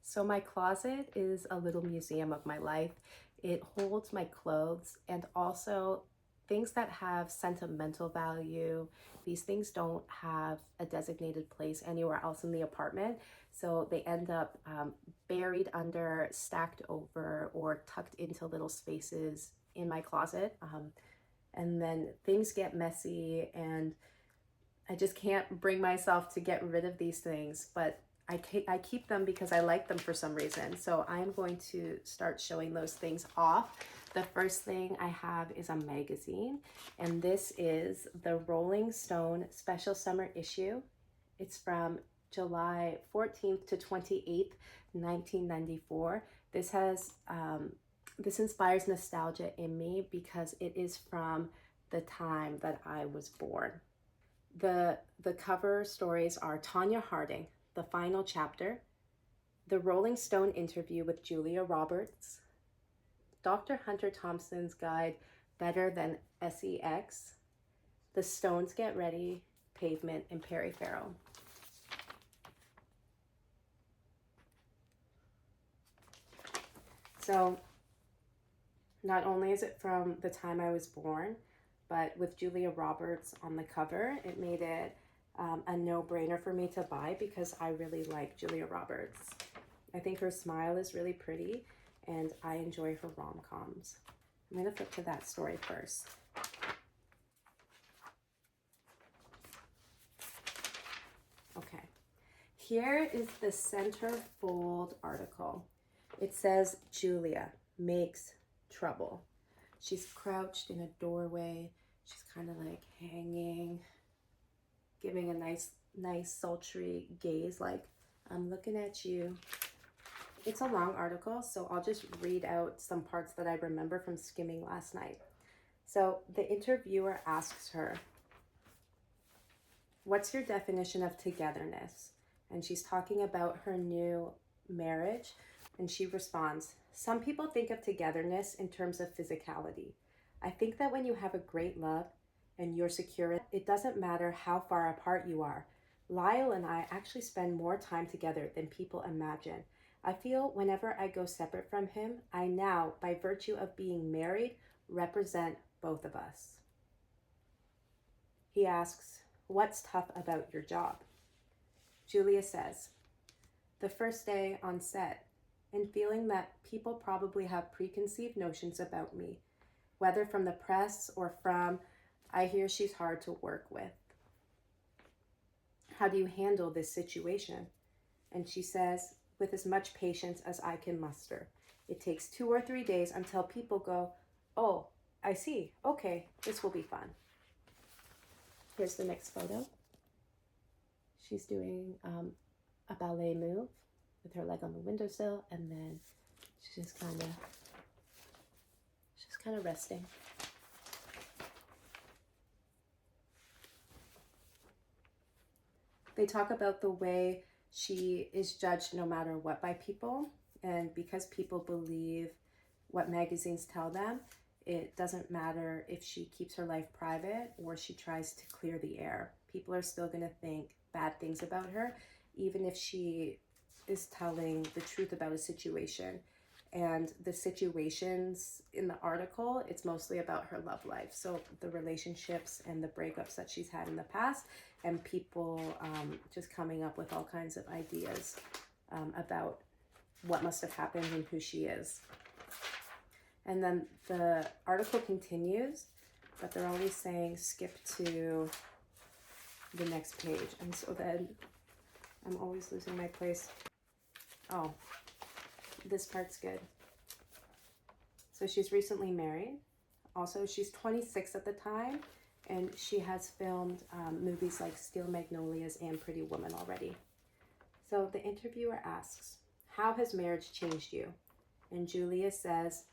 So my closet is a little museum of my life. It holds my clothes and also things that have sentimental value. These things don't have a designated place anywhere else in the apartment, so they end up buried under, stacked over, or tucked into little spaces in my closet. And then things get messy and I just can't bring myself to get rid of these things, but I keep them because I like them for some reason. So I'm going to start showing those things off. The first thing I have is a magazine, and this is the Rolling Stone special summer issue. It's from July 14th to 28th, 1994. This inspires nostalgia in me because it is from the time that I was born. The cover stories are Tanya Harding, The Final Chapter, the Rolling Stone interview with Julia Roberts, Dr. Hunter Thompson's guide Better Than Sex, The Stones Get Ready, Pavement, and Perry Farrell. So not only is it from the time I was born, but with Julia Roberts on the cover, it made it a no-brainer for me to buy because I really like Julia Roberts. I think her smile is really pretty and I enjoy her rom-coms. I'm gonna flip to that story first. Okay, here is the centerfold article. It says Julia makes trouble. She's crouched in a doorway. She's kind of like hanging, giving a nice sultry gaze, like, I'm looking at you. It's a long article, so I'll just read out some parts that I remember from skimming last night. So the interviewer asks her, what's your definition of togetherness? And she's talking about her new marriage, and she responds, some people think of togetherness in terms of physicality. I think that when you have a great love and you're secure, it doesn't matter how far apart you are. Lyle and I actually spend more time together than people imagine. I feel whenever I go separate from him, I now, by virtue of being married, represent both of us. He asks, what's tough about your job? Julia says, the first day on set, and feeling that people probably have preconceived notions about me, whether from the press or from, I hear she's hard to work with. How do you handle this situation? And she says, with as much patience as I can muster. It takes 2 or 3 days until people go, oh, I see, okay, this will be fun. Here's the next photo. She's doing a ballet move with her leg on the windowsill, and then she's just kind of resting. They talk about the way she is judged no matter what by people, and because people believe what magazines tell them, it doesn't matter if she keeps her life private or she tries to clear the air. People are still going to think bad things about her, even if she is telling the truth about a situation. And the situations in the article, it's mostly about her love life. So the relationships and the breakups that she's had in the past, and people just coming up with all kinds of ideas about what must have happened and who she is. And then the article continues, but they're always saying skip to the next page. And so then I'm always losing my place. Oh, this part's good. So she's recently married. Also, she's 26 at the time, and she has filmed movies like Steel Magnolias and Pretty Woman already. So the interviewer asks, how has marriage changed you? And Julia says,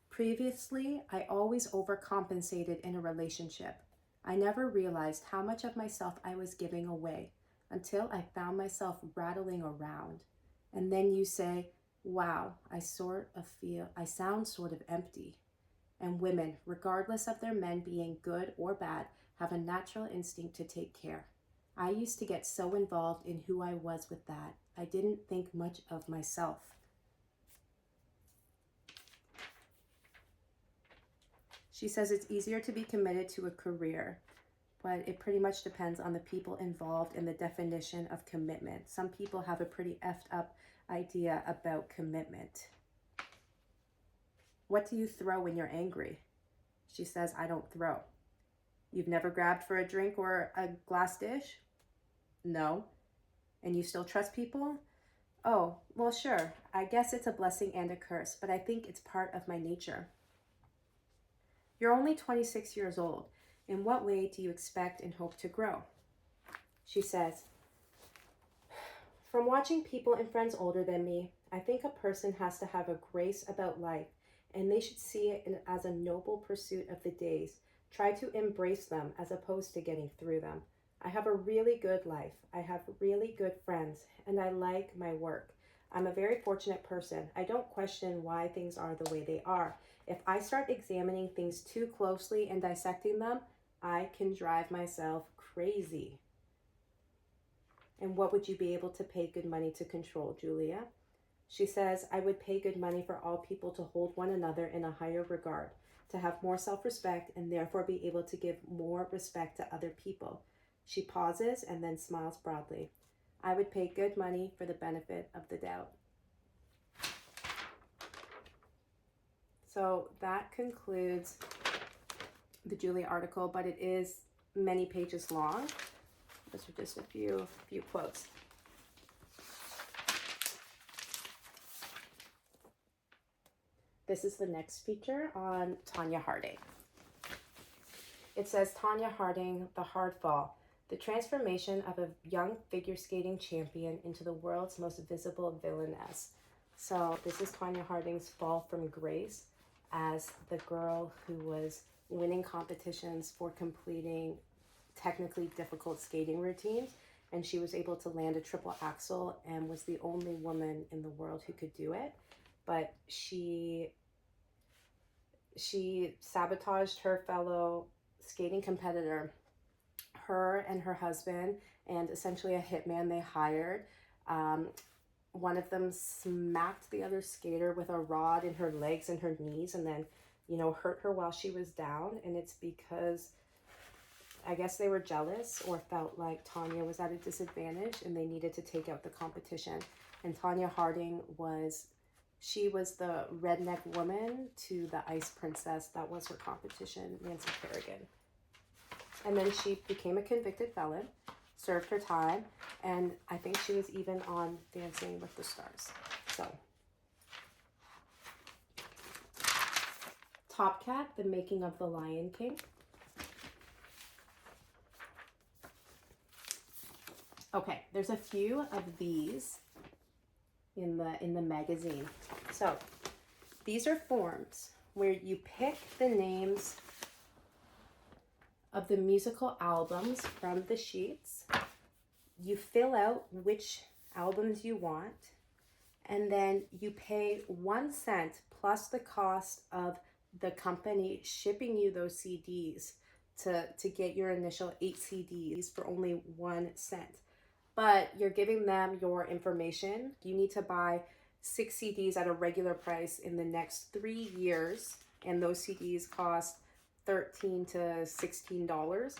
previously, I always overcompensated in a relationship. I never realized how much of myself I was giving away until I found myself rattling around. And then you say, wow, I sound sort of empty. And women, regardless of their men being good or bad, have a natural instinct to take care. I used to get so involved in who I was with that. I didn't think much of myself. She says it's easier to be committed to a career, but it pretty much depends on the people involved and the definition of commitment. Some people have a pretty effed up idea about commitment. What do you throw when you're angry? She says, I don't throw. You've never grabbed for a drink or a glass dish? No. And you still trust people? Oh, well, sure. I guess it's a blessing and a curse, but I think it's part of my nature. You're only 26 years old. In what way do you expect and hope to grow? She says, from watching people and friends older than me, I think a person has to have a grace about life, and they should see it as a noble pursuit of the days. Try to embrace them as opposed to getting through them. I have a really good life. I have really good friends, and I like my work. I'm a very fortunate person. I don't question why things are the way they are. If I start examining things too closely and dissecting them, I can drive myself crazy. And what would you be able to pay good money to control, Julia? She says, I would pay good money for all people to hold one another in a higher regard, to have more self-respect and therefore be able to give more respect to other people. She pauses and then smiles broadly. I would pay good money for the benefit of the doubt. So that concludes the Julia article, but it is many pages long. Those are just a few quotes. This is the next feature on Tonya Harding. It says, Tonya Harding, The Hard Fall, the transformation of a young figure skating champion into the world's most visible villainess. So this is Tonya Harding's fall from grace as the girl who was winning competitions for completing technically difficult skating routines, and she was able to land a triple axel and was the only woman in the world who could do it. But she sabotaged her fellow skating competitor, her and her husband, and essentially a hitman they hired. One of them smacked the other skater with a rod in her legs and her knees, and then, hurt her while she was down. And it's because I guess they were jealous or felt like Tonya was at a disadvantage and they needed to take out the competition. And Tonya Harding was the redneck woman to the ice princess. That was her competition, Nancy Kerrigan. And then she became a convicted felon, served her time, and I think she was even on Dancing with the Stars. So, Top Cat, The Making of the Lion King. Okay, there's a few of these in the magazine. So, these are forms where you pick the names of the musical albums from the sheets. You fill out which albums you want, and then you pay 1 cent plus the cost of the company shipping you those CDs to get your initial 8 CDs for only 1 cent. But you're giving them your information. You need to buy 6 CDs at a regular price in the next 3 years, and those CDs cost $13 to $16.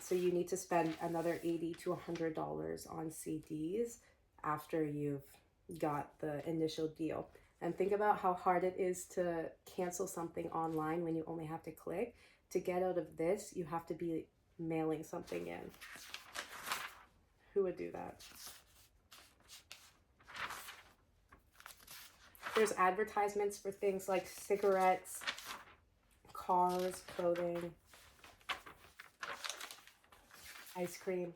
So you need to spend another $80 to $100 on CDs after you've got the initial deal. And think about how hard it is to cancel something online when you only have to click. To get out of this, you have to be mailing something in. Who would do that? There's advertisements for things like cigarettes, cars, clothing, ice cream.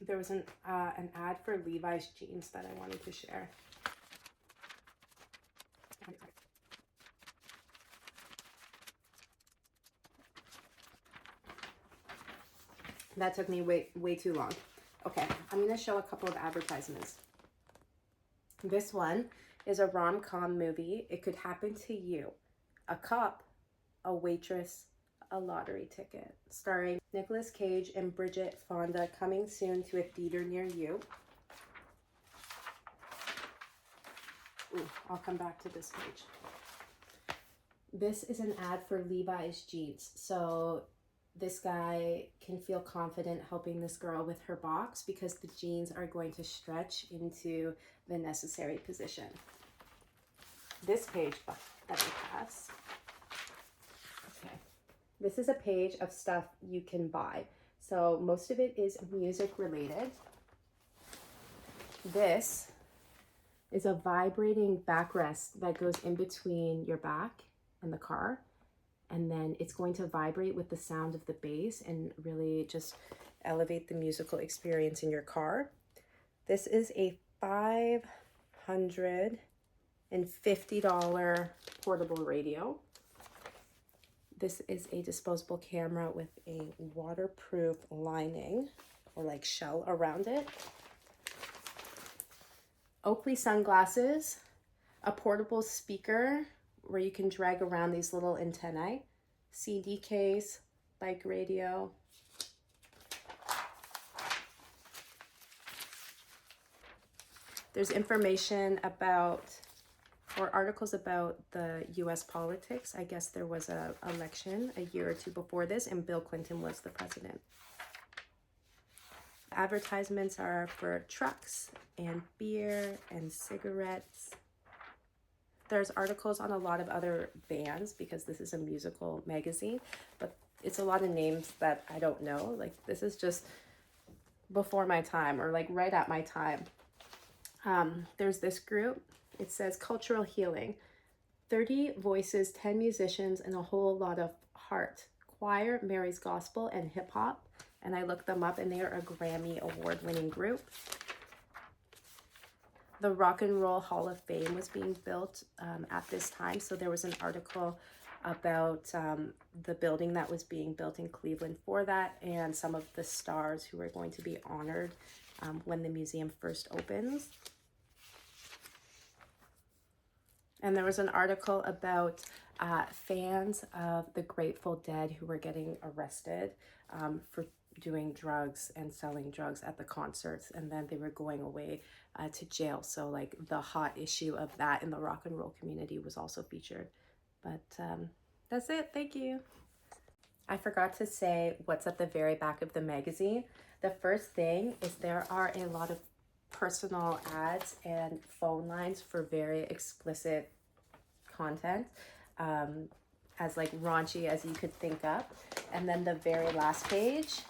There was an ad for Levi's jeans that I wanted to share. That took me way too long. Okay, I'm going to show a couple of advertisements. This one is a rom-com movie. It could happen to you. a cup, a waitress, a lottery ticket. Starring Nicolas Cage and Bridget Fonda, coming soon to a theater near you. Ooh, I'll come back to this page. This is an ad for Levi's jeans. So this guy can feel confident helping this girl with her box because the jeans are going to stretch into the necessary position. This page, let me pass. Okay. This is a page of stuff you can buy. So most of it is music related. This is a vibrating backrest that goes in between your back and the car. And then it's going to vibrate with the sound of the bass and really just elevate the musical experience in your car. This is a $550 portable radio. This is a disposable camera with a waterproof lining or like shell around it. Oakley sunglasses, a portable speaker where you can drag around these little antennae, CD case, bike radio. There's information about, or articles about the US politics. I guess there was an election a year or two before this and Bill Clinton was the president. Advertisements are for trucks and beer and cigarettes. There's articles on a lot of other bands because this is a musical magazine, but it's a lot of names that I don't know. Like this is just before my time or like right at my time. There's this group. It says Cultural Healing. 30 voices, 10 musicians, and a whole lot of heart. Choir, Mary's Gospel, and hip hop. And I looked them up and they are a Grammy award-winning group. The Rock and Roll Hall of Fame was being built at this time. So there was an article about the building that was being built in Cleveland for that and some of the stars who are going to be honored when the museum first opens. And there was an article about fans of the Grateful Dead who were getting arrested for doing drugs and selling drugs at the concerts, and then they were going away to jail. So like the hot issue of that in the rock and roll community was also featured. But that's it. Thank you. I forgot to say what's at the very back of the magazine. The first thing is there are a lot of personal ads and phone lines for very explicit content, as like raunchy as you could think up. And then the very last page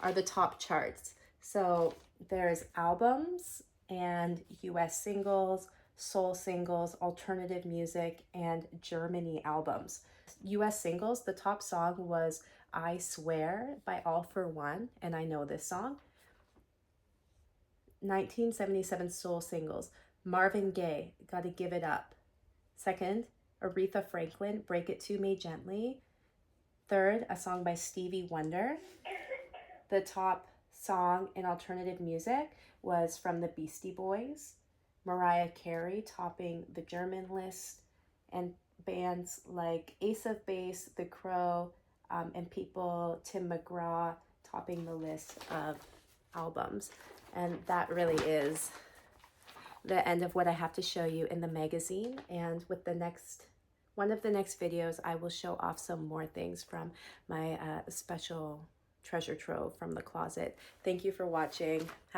are the top charts. So there's albums and US singles, soul singles, alternative music, and Germany albums. US singles, the top song was I Swear by All For One, and I know this song. 1977 soul singles, Marvin Gaye, Gotta Give It Up. Second, Aretha Franklin, Break It To Me Gently. Third, a song by Stevie Wonder. The top song in alternative music was from the Beastie Boys. Mariah Carey topping the German list, and bands like Ace of Base, The Crow, and people, Tim McGraw, topping the list of albums. And that really is the end of what I have to show you in the magazine. And with the next, one of the next videos, I will show off some more things from my special treasure trove from the closet. Thank you for watching.